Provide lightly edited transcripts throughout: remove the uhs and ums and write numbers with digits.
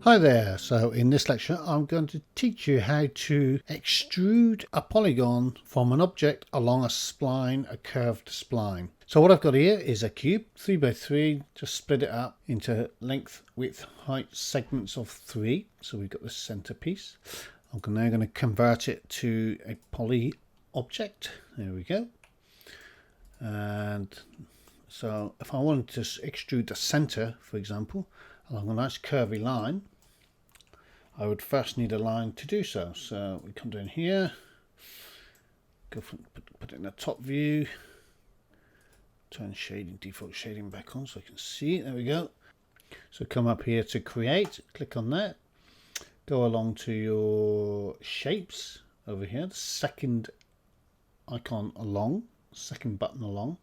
Hi there, so in this lecture I'm going to teach you how to extrude a polygon from an object along a spline, a curved spline. So what I've got here is a cube, 3 by 3, just split it up into length, width, height segments of 3. So we've got the center piece. I'm now going to convert it to a poly object. There we go. And so if I wanted to extrude the center, for example, along a nice curvy line, I would first need a line to do so. So we come down here, go from, put it in the top view, turn shading, default shading back on so I can see it. There we go. So come up here to create, click on that, go along to your shapes over here, the second icon along, second button along,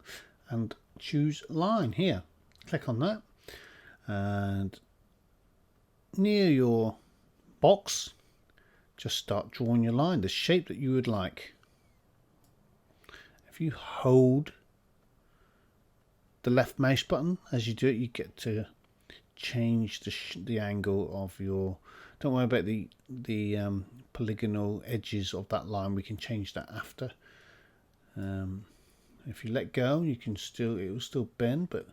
and choose line here. Click on that, and near your box, just start drawing your line, the shape that you would like. If you hold the left mouse button as you do it, you get to change the angle of your, don't worry about the polygonal edges of that line, we can change that after. If you let go, you can still, it will still bend, but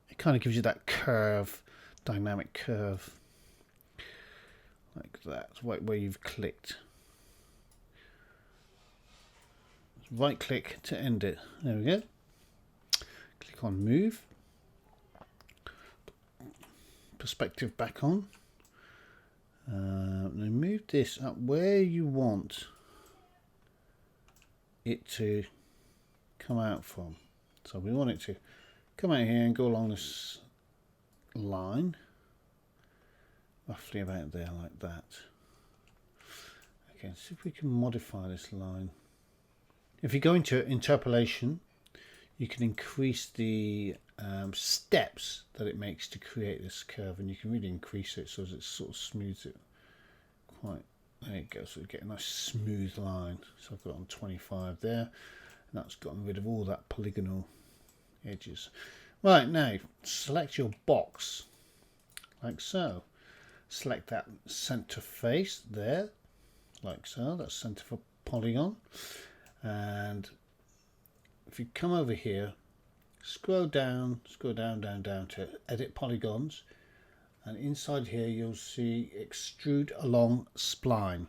it kind of gives you that curve, dynamic curve, like that, where you've clicked. Right click to end it. There we go. Click on move. Perspective back on. Now move this up where you want it to come out from. So we want it to come out here and go along this line, roughly about there, like that. Okay, see if we can modify this line. If you go into interpolation, you can increase the steps that it makes to create this curve, and you can really increase it so as it sort of smooths it quite. There you go, so you get a nice smooth line. So I've got on 25 there, and that's gotten rid of all that polygonal edges. Right, now select your box like so. Select that center face there, like so. That's center for polygon. And if you come over here, scroll down to edit polygons, and inside here you'll see extrude along spline.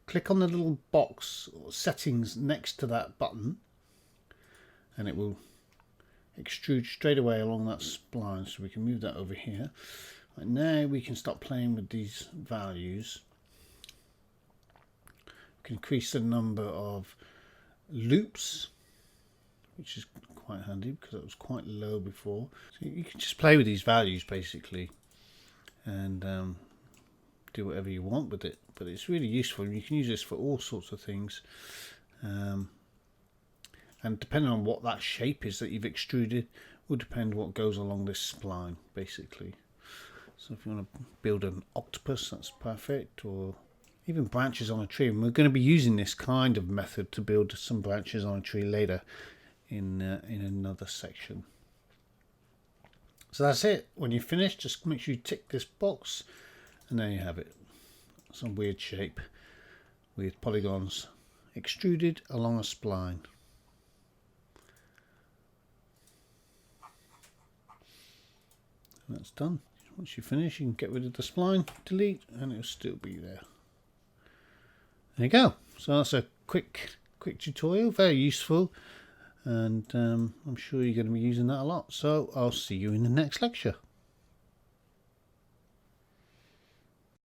Click on the little box or settings next to that button, and it will extrude straight away along that spline. So we can move that over here. Right, now we can start playing with these values. We can increase the number of loops, which is quite handy because it was quite low before. So you can just play with these values basically, and do whatever you want with it. But it's really useful, and you can use this for all sorts of things. And depending on what that shape is that you've extruded will depend what goes along this spline basically. So if you want to build an octopus, that's perfect, or even branches on a tree. And we're going to be using this kind of method to build some branches on a tree later in another section. So that's it. When you finish, just make sure you tick this box, and there you have it. Some weird shape with polygons extruded along a spline. And that's done. Once you finish, you can get rid of the spline, delete, and it'll still be there. There you go. So that's a quick tutorial, very useful, and I'm sure you're going to be using that a lot. So I'll see you in the next lecture.